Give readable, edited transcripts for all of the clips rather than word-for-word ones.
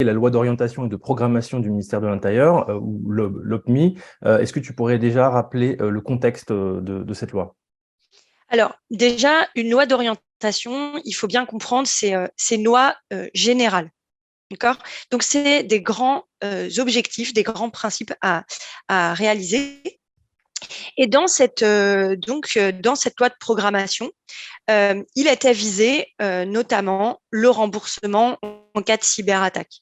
la loi d'orientation et de programmation du ministère de l'Intérieur, ou l'OPMI. Est-ce que tu pourrais déjà rappeler le contexte de cette loi? Alors, déjà, une loi d'orientation, il faut bien comprendre, c'est une loi générale. D'accord? Donc, c'est des grands objectifs, des grands principes à réaliser. Et dans cette loi de programmation, il était visé notamment le remboursement en cas de cyberattaque.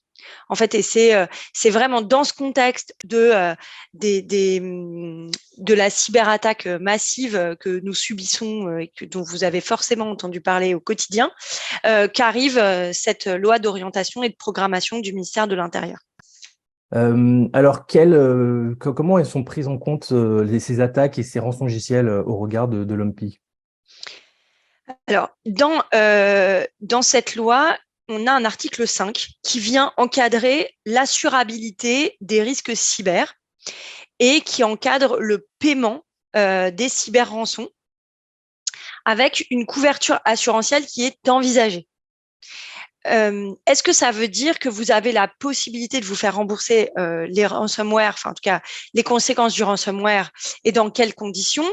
En fait, et c'est vraiment dans ce contexte de la cyberattaque massive que nous subissons et dont vous avez forcément entendu parler au quotidien, qu'arrive cette loi d'orientation et de programmation du ministère de l'Intérieur. Alors, comment elles sont prises en compte, ces attaques et ces rançongiciels au regard de l'OMPI? Alors, dans cette loi, on a un article 5 qui vient encadrer l'assurabilité des risques cyber et qui encadre le paiement des cyberrançons avec une couverture assurantielle qui est envisagée. Est-ce que ça veut dire que vous avez la possibilité de vous faire rembourser les ransomware, enfin en tout cas les conséquences du ransomware et dans quelles conditions?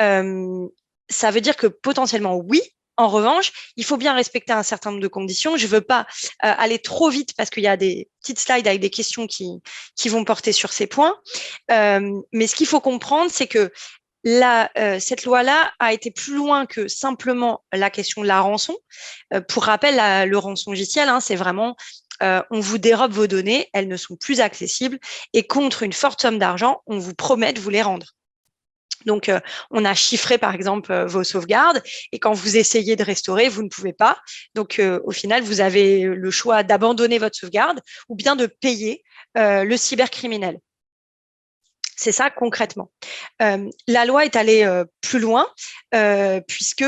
Ça veut dire que potentiellement oui. En revanche, il faut bien respecter un certain nombre de conditions. Je ne veux pas aller trop vite parce qu'il y a des petites slides avec des questions qui vont porter sur ces points. Mais ce qu'il faut comprendre, c'est que cette loi-là a été plus loin que simplement la question de la rançon. Pour rappel, le rançongiciel, c'est vraiment on vous dérobe vos données, elles ne sont plus accessibles et contre une forte somme d'argent, on vous promet de vous les rendre. Donc, on a chiffré, par exemple, vos sauvegardes et quand vous essayez de restaurer, vous ne pouvez pas. Donc, au final, vous avez le choix d'abandonner votre sauvegarde ou bien de payer le cybercriminel. C'est ça concrètement. La loi est allée plus loin puisque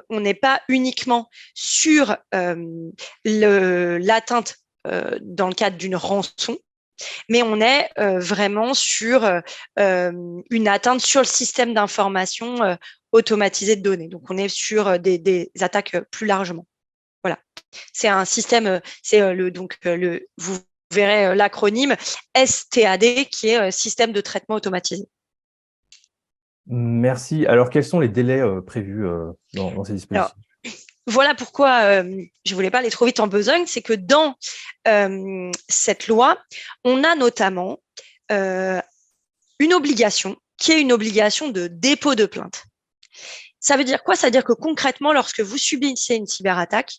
on n'est pas uniquement sur l'atteinte dans le cadre d'une rançon, mais on est vraiment sur une atteinte sur le système d'information automatisé de données. Donc, on est sur des attaques plus largement. Voilà. C'est un système, vous verrez l'acronyme STAD, qui est système de traitement automatisé. Merci. Alors, quels sont les délais prévus dans ces Alors, dispositifs? voilà pourquoi je voulais pas aller trop vite en besogne, c'est que dans cette loi, on a notamment une obligation qui est une obligation de dépôt de plainte. Ça veut dire quoi? Ça veut dire que concrètement, lorsque vous subissez une cyberattaque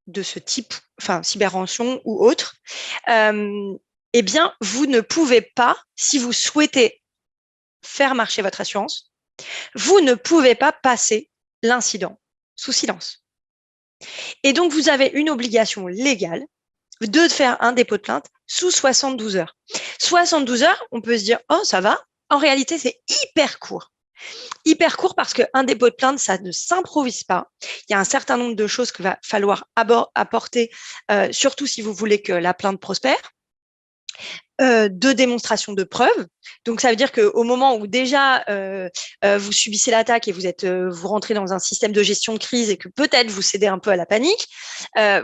de ce type, enfin cyberrançon ou autre, eh bien, vous ne pouvez pas, si vous souhaitez faire marcher votre assurance, vous ne pouvez pas passer l'incident sous silence. Et donc, vous avez une obligation légale de faire un dépôt de plainte sous 72 heures. 72 heures, on peut se dire, oh, ça va. En réalité, c'est hyper court. Hyper court parce qu'un dépôt de plainte, ça ne s'improvise pas. Il y a un certain nombre de choses qu'il va falloir apporter, surtout si vous voulez que la plainte prospère. De démonstration de preuves. Donc, ça veut dire qu'au moment où déjà vous subissez l'attaque et vous rentrez dans un système de gestion de crise et que peut-être vous cédez un peu à la panique,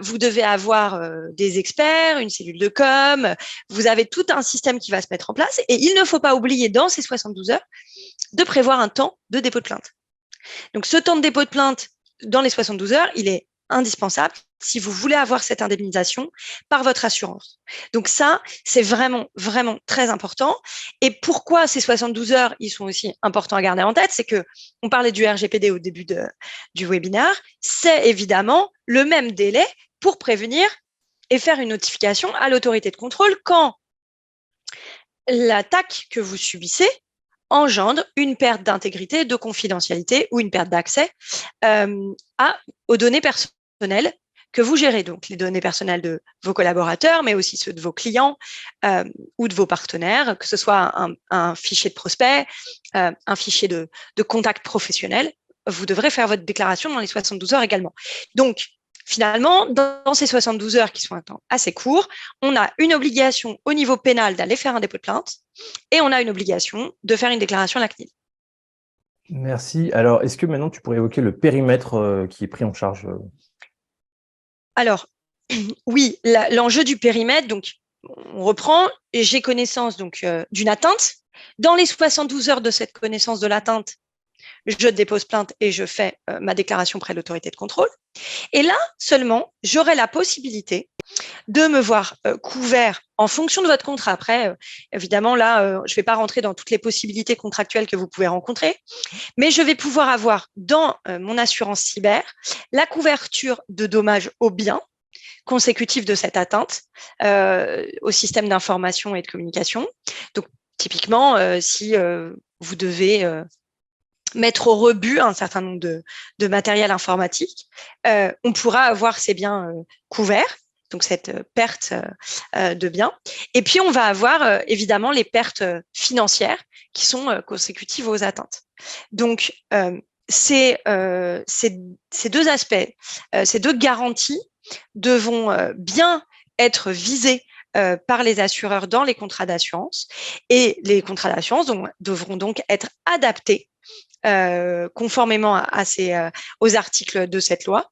vous devez avoir des experts, une cellule de com, vous avez tout un système qui va se mettre en place et il ne faut pas oublier dans ces 72 heures de prévoir un temps de dépôt de plainte. Donc, ce temps de dépôt de plainte dans les 72 heures, il est indispensable si vous voulez avoir cette indemnisation par votre assurance. Donc ça, c'est vraiment, vraiment très important. Et pourquoi ces 72 heures, ils sont aussi importants à garder en tête, c'est que on parlait du RGPD au début du webinaire, c'est évidemment le même délai pour prévenir et faire une notification à l'autorité de contrôle quand l'attaque que vous subissez engendre une perte d'intégrité, de confidentialité ou une perte d'accès aux données personnelles que vous gérez, donc les données personnelles de vos collaborateurs, mais aussi ceux de vos clients ou de vos partenaires, que ce soit un fichier de prospect, un fichier de contact professionnel. Vous devrez faire votre déclaration dans les 72 heures également. Donc, finalement, dans ces 72 heures qui sont un temps assez court, on a une obligation au niveau pénal d'aller faire un dépôt de plainte et on a une obligation de faire une déclaration à la CNIL. Merci. Alors, est-ce que maintenant tu pourrais évoquer le périmètre qui est pris en charge? Alors, oui, l'enjeu du périmètre, donc on reprend, et j'ai connaissance donc d'une atteinte. Dans les 72 heures de cette connaissance de l'atteinte, je dépose plainte et je fais ma déclaration près de l'autorité de contrôle. Et là seulement, j'aurai la possibilité de me voir couvert en fonction de votre contrat. Après, évidemment, là, je ne vais pas rentrer dans toutes les possibilités contractuelles que vous pouvez rencontrer, mais je vais pouvoir avoir dans mon assurance cyber la couverture de dommages aux biens consécutifs de cette atteinte au système d'information et de communication. Donc, typiquement, si vous devez mettre au rebut un certain nombre de matériel informatique, on pourra avoir ces biens couverts, donc cette perte de biens. Et puis, on va avoir évidemment les pertes financières qui sont consécutives aux atteintes. Donc, ces deux aspects, ces deux garanties devront bien être visés par les assureurs dans les contrats d'assurance, et les contrats d'assurance devront donc être adaptés conformément aux articles de cette loi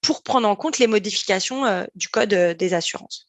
pour prendre en compte les modifications du Code des assurances.